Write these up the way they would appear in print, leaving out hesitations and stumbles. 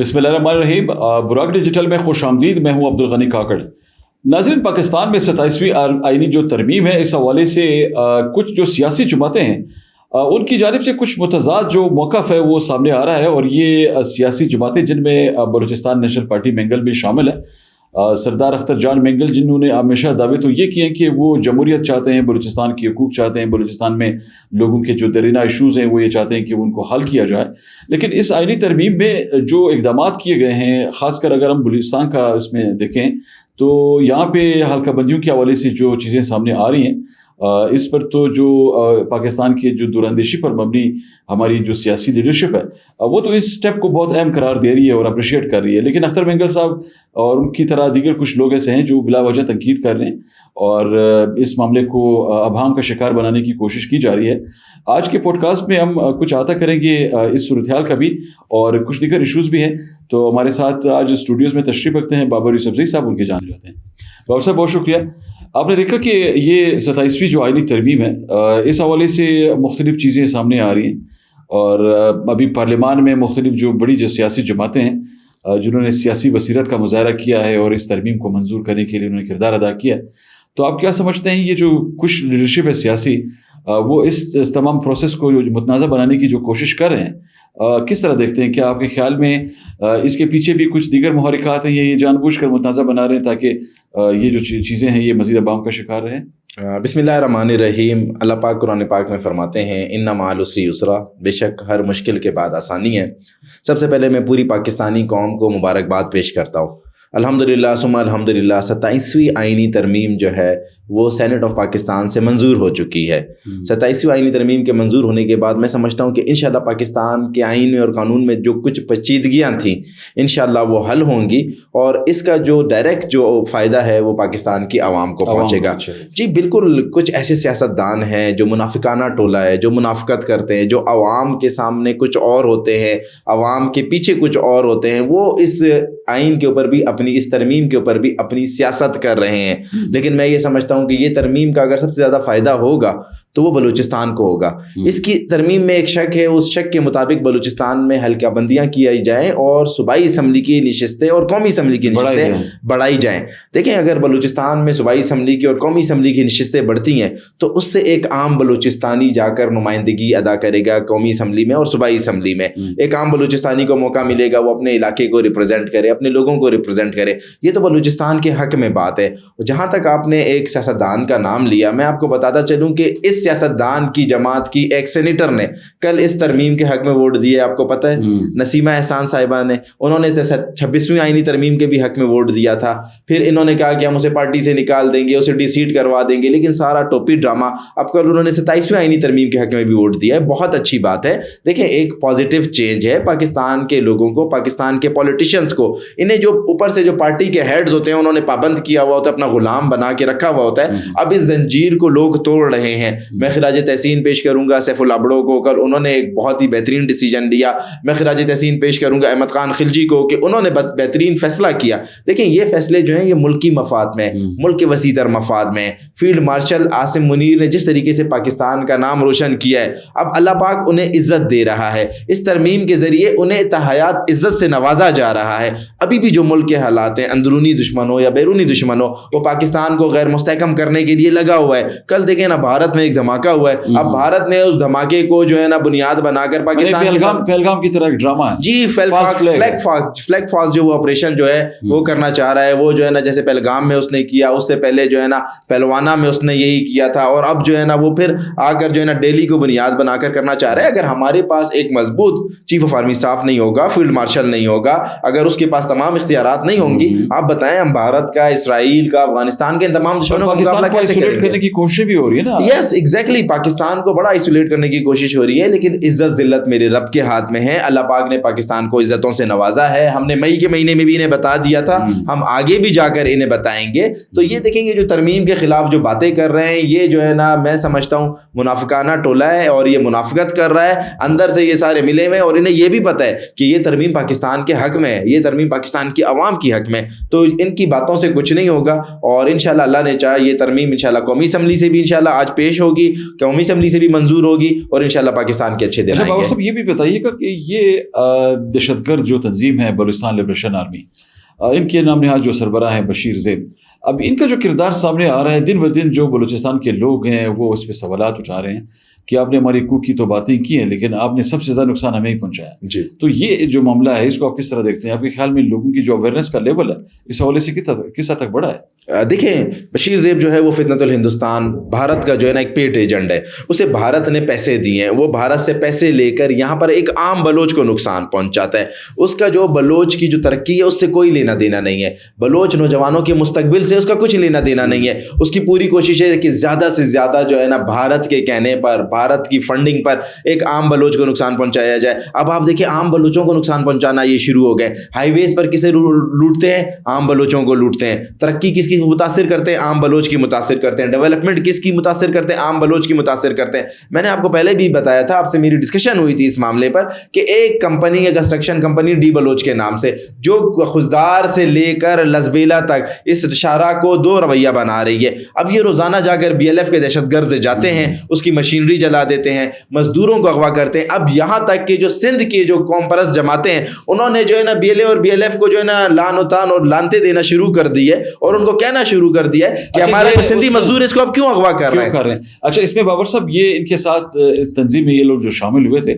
بسم اللہ الرحمن الرحیم. براق ڈیجیٹل میں خوش آمدید. میں ہوں عبدالغنی کاکڑ. ناظرین، پاکستان میں 27ویں آئینی جو ترمیم ہے، اس حوالے سے کچھ جو سیاسی جماعتیں ہیں ان کی جانب سے کچھ متضاد جو موقف ہے وہ سامنے آ رہا ہے، اور یہ سیاسی جماعتیں جن میں بلوچستان نیشنل پارٹی مینگل بھی شامل ہے. سردار اختر جان مینگل جنہوں نے ہمیشہ دعوے تو یہ کیے ہیں کہ وہ جمہوریت چاہتے ہیں، بلوچستان کی حقوق چاہتے ہیں، بلوچستان میں لوگوں کے جو درینہ ایشوز ہیں وہ یہ چاہتے ہیں کہ ان کو حل کیا جائے. لیکن اس آئینی ترمیم میں جو اقدامات کیے گئے ہیں، خاص کر اگر ہم بلوچستان کا اس میں دیکھیں تو یہاں پہ حلقہ بندیوں کے حوالے سے جو چیزیں سامنے آ رہی ہیں، اس پر تو جو پاکستان کی جو دوراندیشی پر مبنی ہماری جو سیاسی لیڈرشپ ہے وہ تو اس سٹیپ کو بہت اہم قرار دے رہی ہے اور اپریشیٹ کر رہی ہے. لیکن اختر مینگل صاحب اور ان کی طرح دیگر کچھ لوگ ایسے ہیں جو بلا وجہ تنقید کر رہے ہیں اور اس معاملے کو ابہام کا شکار بنانے کی کوشش کی جا رہی ہے. آج کے پوڈ کاسٹ میں ہم کچھ احاطہ کریں گے اس صورتحال کا بھی، اور کچھ دیگر ایشوز بھی ہیں. تو ہمارے ساتھ آج اسٹوڈیوز میں تشریف رکھتے ہیں بابر یوسفزئی صاحب، ان کے جانے جاتے ہیں. بابر صاحب بہت شکریہ. آپ نے دیکھا کہ یہ 27ویں جو آئینی ترمیم ہے، اس حوالے سے مختلف چیزیں سامنے آ رہی ہیں، اور ابھی پارلیمان میں مختلف جو بڑی جو سیاسی جماعتیں ہیں جنہوں نے سیاسی بصیرت کا مظاہرہ کیا ہے اور اس ترمیم کو منظور کرنے کے لیے انہوں نے کردار ادا کیا ہے. تو آپ کیا سمجھتے ہیں یہ جو کچھ لیڈرشپ ہے سیاسی، وہ اس تمام پروسیس کو جو متنازع بنانے کی جو کوشش کر رہے ہیں، کس طرح دیکھتے ہیں؟ کیا آپ کے خیال میں اس کے پیچھے بھی کچھ دیگر محرکات ہیں، یہ جان بوجھ کر متنازع بنا رہے ہیں تاکہ یہ جو چیزیں ہیں یہ مزید ابہام کا شکار رہیں؟ بسم اللہ الرحمن الرحیم. اللہ پاک قرآن پاک میں فرماتے ہیں ان مع العسر یسرا، بے شک ہر مشکل کے بعد آسانی ہے. سب سے پہلے میں پوری پاکستانی قوم کو مبارکباد پیش کرتا ہوں. الحمدللہ ثم الحمدللہ 27ویں آئینی ترمیم جو ہے وہ سینٹ آف پاکستان سے منظور ہو چکی ہے. 27ویں آئینی ترمیم کے منظور ہونے کے بعد میں سمجھتا ہوں کہ انشاءاللہ پاکستان کے آئین میں اور قانون میں جو کچھ پیچیدگیاں تھیں انشاءاللہ وہ حل ہوں گی، اور اس کا جو ڈائریکٹ جو فائدہ ہے وہ پاکستان کی عوام کو پہنچے گا. جی بالکل. کچھ ایسے سیاستدان ہیں جو منافقانہ ٹولہ ہے، جو منافقت کرتے ہیں، جو عوام کے سامنے کچھ اور ہوتے ہیں، عوام کے پیچھے کچھ اور ہوتے ہیں، وہ اس آئین کے اوپر بھی اپنی اس ترمیم کے اوپر بھی اپنی سیاست کر رہے ہیں. لیکن میں یہ سمجھتا ہوں کہ یہ ترمیم کا اگر سب سے زیادہ فائدہ ہوگا تو وہ بلوچستان کو ہوگا. اس کی ترمیم میں ایک شک ہے، اس شک کے مطابق بلوچستان میں حلقہ بندیاں کی جائیں اور صوبائی اسمبلی کی نشستیں اور قومی اسمبلی کی نشستیں بڑھائی جائیں. دیکھیں، اگر بلوچستان میں صوبائی اسمبلی کی اور قومی اسمبلی کی نشستیں بڑھتی ہیں تو اس سے ایک عام بلوچستانی جا کر نمائندگی ادا کرے گا قومی اسمبلی میں اور صوبائی اسمبلی میں. ایک عام بلوچستانی کو موقع ملے گا وہ اپنے علاقے کو ریپرزینٹ کرے، اپنے لوگوں کو ریپرزینٹ کرے. یہ تو بلوچستان کے حق میں بات ہے. جہاں تک آپ نے ایک سیاستدان کا نام لیا، میں آپ کو بتاتا چلوں کہ اس سیاستدان کی جماعت کی ایک سینیٹر نے کل اس ترمیم کے حق میں ووٹ دیے. آپ کو پتہ ہے نسیمہ احسان صاحبہ نے، انہوں نے 26ویں آئینی ترمیم کے بھی حق میں ووٹ دیا تھا. پھر انہوں نے کہا کہ ہم اسے پارٹی سے نکال دیں گے، اسے ڈی سیٹ کروا دیں گے، لیکن سارا ٹوپی ڈرامہ. اب کل انہوں نے 27ویں آئینی ترمیم کے حق میں بھی ووٹ دیا ہے. بہت اچھی بات ہے. دیکھیں، ایک پازیٹیو چینج ہے. پاکستان کے لوگوں کو، پاکستان کے پولیٹیشینز کو، انہیں جو اوپر سے جو پارٹی کے ہیڈز ہوتے ہیں انہوں نے پابند کیا ہوا ہوتا ہے، اپنا غلام بنا کے رکھا ہوا ہوتا ہے. اب اس زنجیر کو لوگ توڑ رہے ہیں. میں خراج تحسین پیش کروں گا سیف اللہ بڑو کو، کل انہوں نے ایک بہت ہی بہترین ڈیسیجن لیا. میں خراج تحسین پیش کروں گا احمد خان خلجی کو کہ انہوں نے بہترین فیصلہ کیا. دیکھیں، یہ فیصلے جو ہیں یہ ملکی مفاد میں، ملک کے وسیع تر مفاد میں. فیلڈ مارشل عاصم منیر نے جس طریقے سے پاکستان کا نام روشن کیا ہے، اب اللہ پاک انہیں عزت دے رہا ہے. اس ترمیم کے ذریعے انہیں تحیات عزت سے نوازا جا رہا ہے. ابھی بھی جو ملک کے حالات ہیں، اندرونی دشمن ہو یا بیرونی دشمن ہو، وہ پاکستان کو غیر مستحکم کرنے کے لیے لگا ہوا ہے. کل دیکھیں نا، بھارت میں ایک دھماکہ ہوا ہے. اب بھارت نے اس دھماکے کو جو ہے نا بنیاد بنا کر پاکستان پہلگام کی طرح ایک ڈرامہ ہے. جی، فلیگ فاسٹ جو وہ آپریشن جو ہے وہ کرنا چاہ رہا ہے. وہ جو ہے نا جیسے پہلگام میں اس نے کیا، اس سے پہلے جو ہے نا پہلوانہ میں اس نے یہی کیا تھا، اور اب جو ہے نا وہ پھر آ کر جو ہے نا دہلی کو بنیاد بنا کر کرنا چاہ رہا ہے. اگر ہمارے پاس ایک مضبوط چیف آف آرمی اسٹاف نہیں ہوگا، فیلڈ مارشل نہیں ہوگا، اگر اس کے پاس تمام اختیارات نہیں ہوں گی، آپ بتائیں ہم بھارت کا، اسرائیل کا، افغانستان کے تمام دشمنوں کا مقابلہ کیسے کریں گے؟ کرنے کی کوشش بھی ہو رہی ہے نا. یس ایگزیکٹلی، پاکستان کو بڑا آئسولیٹ کرنے کی کوشش ہو رہی ہے. لیکن عزت ذلت میرے رب کے ہاتھ میں ہے. اللہ پاک نے پاکستان کو عزتوں سے نوازا ہے. ہم نے مئی کے مہینے میں بھی انہیں بتا دیا تھا، ہم آگے بھی جا کر انہیں بتائیں گے. تو یہ دیکھیں گے جو ترمیم کے خلاف جو باتیں کر رہے ہیں، یہ جو ہے نا میں سمجھتا ہوں منافقانہ ٹولہ ہے، اور یہ منافقت کر رہا ہے. اندر سے یہ سارے ملے ہوئے، اور انہیں یہ بھی پتہ ہے کہ یہ ترمیم پاکستان کے حق میں ہے، یہ ترمیم پاکستان کی عوام کی حق میں. تو ان کی باتوں سے کچھ نہیں ہوگا، اور انشاءاللہ اللہ نے چاہا یہ ترمیم انشاءاللہ قومی اسمبلی سے بھی انشاءاللہ آج پیش ہوگی, قومی اسمبلی سے بھی منظور ہوگی اور انشاءاللہ پاکستان کے اچھے دن آئیں گے. صاحب یہ بھی بتائیے گا کہ یہ دہشت گرد جو تنظیم ہے بلوچستان لبریشن آرمی, ان کے نام نہاد جو سربراہ ہیں بشیر زیب, اب ان کا جو کردار سامنے آ رہا ہے دن بدن, جو بلوچستان کے لوگ ہیں وہ اس پہ سوالات اٹھا رہے ہیں کہ آپ نے ہماری کو کی تو باتیں کی ہیں لیکن آپ نے سب سے زیادہ نقصان ہمیں ہی پہنچایا. جی تو یہ جو معاملہ ہے اس کو آپ کس طرح دیکھتے ہیں؟ آپ کے خیال میں لوگوں کی جو اویئرنیس کا لیول ہے اس حوالے سے کس حد تک بڑا ہے؟ دیکھیں, بشیر زیب جو ہے وہ فتنۃ الہندوستان بھارت کا جو ہے نا ایک پیٹ ایجنٹ ہے. اسے بھارت نے پیسے دیے ہیں, وہ بھارت سے پیسے لے کر یہاں پر ایک عام بلوچ کو نقصان پہنچاتا ہے. اس کا جو بلوچ کی جو ترقی ہے اس سے کوئی لینا دینا نہیں ہے, بلوچ نوجوانوں کے مستقبل سے اس کا کچھ لینا دینا نہیں ہے. اس کی پوری کوشش ہے کہ زیادہ سے زیادہ جو ہے نا بھارت کے کہنے پر, بھارت کی فنڈنگ پر ایک عام بلوچ کو نقصان پہنچایا جائے. اب آپ دیکھیں عام بلوچوں کو نقصان پہنچانا یہ شروع ہو گئے. ہائی ویز پر کسے لوٹتے ہیں؟ عام بلوچوں کو لوٹتے ہیں. ترقی کس کی متاثر کرتے ہیں؟ عام بلوچ کی متاثر کرتے ہیں. ڈیولپمنٹ کس کی متاثر کرتے ہیں؟ عام بلوچ کی متاثر کرتے ہیں. میں نے آپ کو پہلے بھی بتایا تھا, آپ سے میری ڈسکشن ہوئی تھی اس معاملے پر کہ ایک کمپنی ہے کنسٹرکشن کمپنی ڈی بلوچ کے نام سے, جو خزدار سے لے کر لزبیلا تک اس شارع کو دو رویہ بنا رہی ہے. اب یہ روزانہ جا کر BLF کے دہشت گرد جاتے ہیں, اس کی مشینری جلا دیتے ہیں, مزدوروں کو اغوا کرتے ہیں. اب یہاں تک کہ جو سندھ کی جو قوم پرست جماعتیں ہیں انہوں نے جو ہے نا BLA اور BLF کو جو ہے نا لان و تان اور لانتے دینا شروع کر دی ہے اور ان کو کہنا شروع کر دیا ہے کہ ہمارے سندھی مزدور اس کو اب کیوں اغوا کر رہے ہیں. اچھا, اس میں بابر صاحب یہ ان کے ساتھ اس تنظیم میں یہ لوگ جو شامل ہوئے تھے,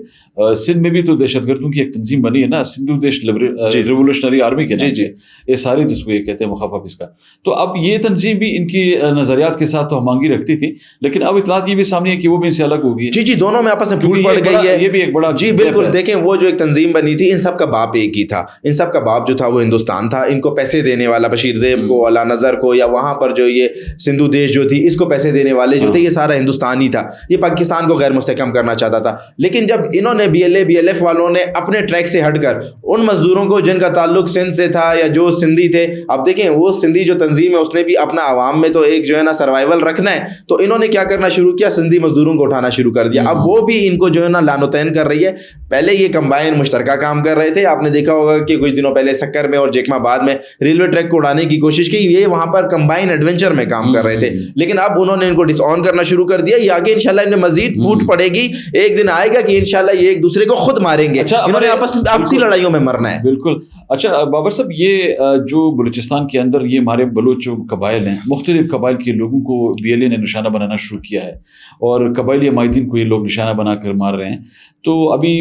سندھ میں بھی تو دہشت گردوں کی ایک تنظیم بنی ہے نا, سندھو دیش ریولوشنری آرمی کے نام سے, یہ سارے جس کو یہ کہتے ہیں مخفف اس کا. تو اب یہ تنظیم بھی ان کی نظریات کے ساتھ تو ہمانگی رکھتی تھی, لیکن اب اطلاعات یہ بھی سامنے ہے کہ وہ بھی ان سے الگ ہوگی. جی دونوں میں آپس میں پھوٹ پڑ گئی ہے. یہ بھی ایک بڑا, جی بالکل. دیکھیں وہ جو ایک تنظیم بنی تھی ان سب کا باپ ایک ہی تھا. ان سب کا باپ جو تھا وہ ہندوستان تھا. ان کو پیسے دینے والا بشیر زیب کو, علا نظر کو, یا وہاں پر جو یہ سندھو دیش جو تھی اس کو پیسے دینے والے جو تھے یہ سارا ہندوستان ہی تھا. یہ پاکستان کو غیر مستحکم کرنا چاہتا تھا. لیکن جب انہوں نے BLA BLF والوں نے اپنے ٹریک سے ہٹ کر ان مزدوروں کو جن کا تعلق سندھ سے تھا یا جو سندھی تھے, اب دیکھیں وہ سندھی جو تنظیم ہے اس نے بھی اپنا عوام میں تو ایک جو ہے نا سروائیول رکھنا ہے, تو انہوں نے کیا کرنا شروع کیا, سندھی مزدوروں کو اٹھانا شروع کر دیا. اب وہ بھی ان کو جو ہے نا لان و تین کر رہی ہے. پہلے یہ کمبائن مشترکہ کام کر رہے تھے, آپ نے دیکھا ہوگا کہ کچھ دنوں پہلے سکر میں اور جیکما بعد میں ریلوے ٹریک کو اڑانے کی کوشش کی, یہ وہاں پر کمبائن ایڈونچر میں کام کر رہے تھے. لیکن اب انہوں نے ان کو ڈس آن کرنا شروع کر دیا. یہ آگے انشاءاللہ انہیں مزید پھوٹ پڑے گی, ایک دن آئے گا کہ انشاءاللہ یہ ایک دوسرے کو خود ماریں گے. انہوں نے آپسی لڑائیوں میں مرنا ہے. بالکل. اچھا بابر صاحب, یہ جو بلوچستان کے اندر یہ ہمارے بلوچ جو قبائل ہیں, مختلف قبائل کے لوگوں کو BLA نے نشانہ بنانا شروع کیا ہے اور قبائلی عمائدین کو یہ لوگ نشانہ بنا کر مار رہے ہیں. تو ابھی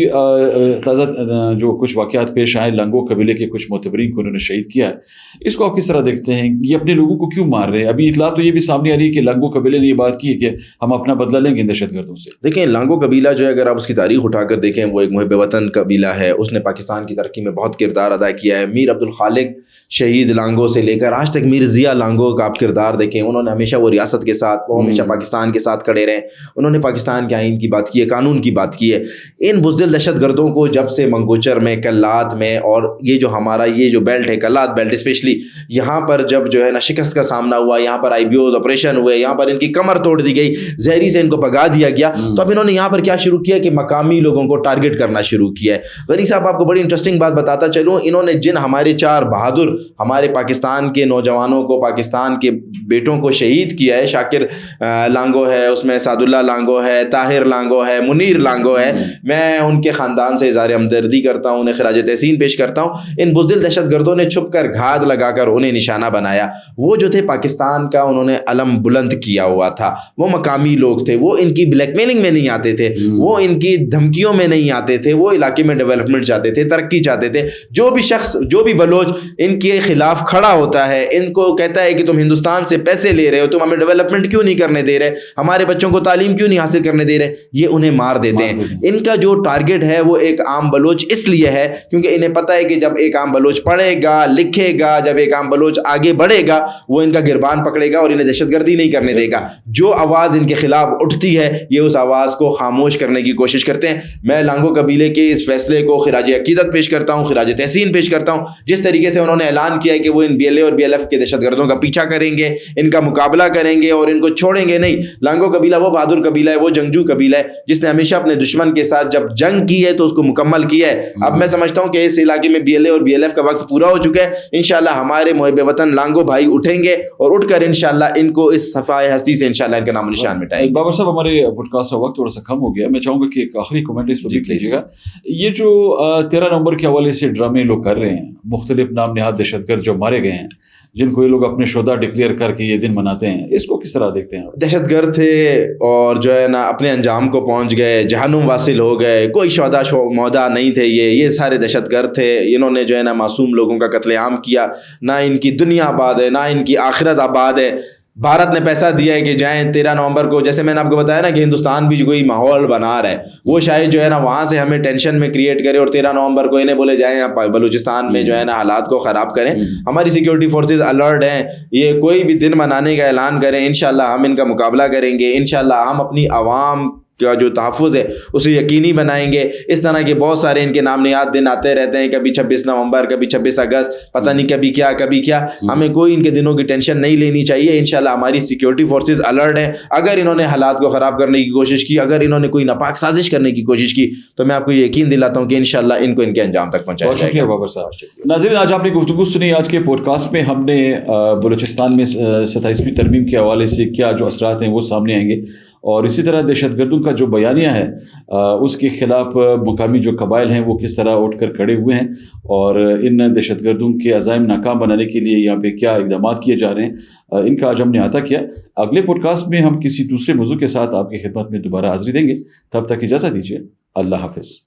تازہ جو کچھ واقعات پیش آئے, لانگو قبیلے کے کچھ معتبرین کو انہوں نے شہید کیا ہے, اس کو آپ کس طرح دیکھتے ہیں؟ یہ اپنے لوگوں کو کیوں مار رہے ہیں؟ ابھی اطلاع تو یہ بھی سامنے آ رہی ہے کہ لانگو قبیلے نے یہ بات کی ہے کہ ہم اپنا بدلہ لیں گے دہشت گردوں سے. دیکھیں لانگو قبیلہ جو ہے اگر آپ اس کی تاریخ اٹھا کر دیکھیں وہ ایک محب وطن قبیلہ ہے. اس نے پاکستان کی ترقی میں بہت کردار ادا کیا ہے. میر عبدالخالق شہید لانگو سے لے کر آج تک میر ضیاء لانگو کا آپ کردار دیکھیں, انہوں نے ہمیشہ وہ ریاست کے ساتھ, وہ ہمیشہ پاکستان کے ساتھ کھڑے رہے. انہوں نے پاکستان کے آئین کی بات کی ہے, قانون کی بات کی ہے. ان بزدل دہشت گردوں کو جب سے منگوچر میں, کلات میں, اور یہ جو ہمارا یہ جو بیلٹ ہے کلات بیلٹ اسپیشلی, یہاں پر جب جو ہے نا شکست کا سامنا ہوا, یہاں پر IBOs آپریشن ہوئے, یہاں پر ان کی کمر توڑ دی گئی, زہری سے ان کو بھگا دیا گیا, تو اب انہوں نے یہاں پر کیا شروع کیا کہ مقامی لوگوں کو ٹارگٹ کرنا شروع کیا ہے. غنی صاحب آپ کو بڑی انٹرسٹنگ بات بتاتا چلوں, انہوں نے جن ہمارے 4 بہادر ہمارے پاکستان کے نوجوانوں کو, پاکستان کے بیٹوں کو شہید کیا ہے, شاکر لانگو ہے, اس میں سعد اللہ لانگو ہے, طاہر لانگو ہے, منیر لانگو ہے, میں ان کے خاندان سے اظہار ہمدردی کرتا ہوں, انہیں خراج تحسین پیش کرتا ہوں. ان بزدل دہشت گردوں نے چھپ کر گھات لگا کر انہیں نشانہ بنایا. وہ جو تھے پاکستان کا انہوں نے علم بلند کیا ہوا تھا, وہ مقامی لوگ تھے, وہ ان کی بلیک میلنگ میں نہیں آتے تھے, وہ ان کی دھمکیوں میں نہیں آتے تھے, وہ علاقے میں ڈیولپمنٹ چاہتے تھے, ترقی چاہتے تھے. جو بھی شخص, جو بھی بلوچ ان کے خلاف کھڑا ہوتا ہے, ان کو کہتا ہے کہ تم ہندوستان سے پیسے لے رہے ہو, تم ہمیں ڈیولپمنٹ کیوں نہیں کرنے دے رہے, ہمارے بچوں کو تعلیم کیوں نہیں حاصل کرنے دے رہے, یہ انہیں مار دیتے ہیں. ان کا جو ٹارگٹ ہے وہ ایک عام بلوچ اس لیے ہے کیونکہ انہیں پتہ ہے کہ جب ایک عام بلوچ پڑھے گا, لکھے گا, جب ایک عام بلوچ آگے بڑھے گا, وہ ان کا گربان پکڑے گا اور انہیں دہشت گردی نہیں کرنے دے گا. جو آواز ان کے خلاف اٹھتی ہے یہ اس آواز کو خاموش کرنے کی کوشش کرتے ہیں. میں لانگو قبیلے کے اس فیصلے کو خراج عقیدت پیش کرتا ہوں, خراج تحسین پیش کرتا ہوں. جس طریقے سے انہوں نے اعلان کیا ہے کہ وہ ان BLA اور BLF کے دہشت گردوں کا پیچھا کریں گے, ان کا مقابلہ کریں گے اور ان کو چھوڑیں گے نہیں. لانگو قبیلہ وہ بہادر قبیلہ ہے, وہ جنگجو قبیلہ ہے جس نے ہمیشہ اپنے دشمن کے ساتھ جب جنگ کی ہے تو اس کو مکمل کیا ہے. اب میں سمجھتا ہوں کہ اس علاقے میں BLA اور BLF کا وقت پورا ہو چکا ہے. انشاءاللہ ہمارے محب وطن لانگو بھائی اٹھیں گے اور اٹھ کر انشاءاللہ ان کو اس صفائے ہستی سے انشاءاللہ ان کا نام و نشان مٹائیں گے. بابر صاحب ہمارے پوڈ کاسٹ کا وقت تھوڑا سا کم ہو گیا, میں چاہوں گا کہ ایک آخری کمنٹ اس پر بھی کیجیے گا. یہ جو 13 نومبر کے حوالے سے ڈرامے لوگ کر رہے ہیں, مختلف نام نہاد دہشت گرد جو مارے گئے ہیں, جن کو یہ لوگ اپنے شہداء ڈکلیئر کر کے یہ دن مناتے ہیں, اس کو کس طرح دیکھتے ہیں؟ دہشت گرد تھے اور جو ہے نا اپنے انجام کو پہنچ گئے, جہنم واصل ہو گئے. کوئی شہداء مودا نہیں تھے, یہ سارے دہشت گرد تھے. انہوں نے جو ہے نا معصوم لوگوں کا قتل عام کیا. نہ ان کی دنیا آباد ہے, نہ ان کی آخرت آباد ہے. بھارت نے پیسہ دیا ہے کہ جائیں 13 نومبر کو, جیسے میں نے آپ کو بتایا نا کہ ہندوستان بھی کوئی ماحول بنا رہا ہے, وہ شاید جو ہے نا وہاں سے ہمیں ٹینشن میں کریٹ کرے اور 13 نومبر کو انہیں بولے جائیں آپ بلوچستان میں جو ہے نا حالات کو خراب کریں. ہماری سیکیورٹی فورسز الرٹ ہیں, یہ کوئی بھی دن منانے کا اعلان کریں, انشاءاللہ ہم ان کا مقابلہ کریں گے. انشاءاللہ ہم اپنی عوام کا جو تحفظ ہے اسے یقینی بنائیں گے. اس طرح کے بہت سارے ان کے نام نہاد دن آتے رہتے ہیں, کبھی 26 نومبر, کبھی 26 اگست, پتہ نہیں کبھی کیا. ہمیں کوئی ان کے دنوں کی ٹینشن نہیں لینی چاہیے. انشاءاللہ ہماری سیکیورٹی فورسز الرٹ ہیں. اگر انہوں نے حالات کو خراب کرنے کی کوشش کی, اگر انہوں نے کوئی ناپاک سازش کرنے کی کوشش کی, تو میں آپ کو یقین دلاتا ہوں کہ انشاءاللہ ان کو ان کے انجام تک پہنچایا جائے گا. شکریہ بابر صاحب. ناظرین, آج آپ نے گفتگو سنی. آج کے پوڈ کاسٹ میں ہم نے بلوچستان میں 27ویں ترمیم کے حوالے سے کیا جو اثرات ہیں وہ سامنے آئیں گے, اور اسی طرح دہشت گردوں کا جو بیانیہ ہے اس کے خلاف مقامی جو قبائل ہیں وہ کس طرح اٹھ کر کھڑے ہوئے ہیں, اور ان دہشت گردوں کے عزائم ناکام بنانے کے لیے یہاں پہ کیا اقدامات کیے جا رہے ہیں, ان کا آج ہم نے احاطہ کیا. اگلے پوڈ کاسٹ میں ہم کسی دوسرے موضوع کے ساتھ آپ کی خدمت میں دوبارہ حاضری دیں گے. تب تک اجازت دیجیے. اللہ حافظ.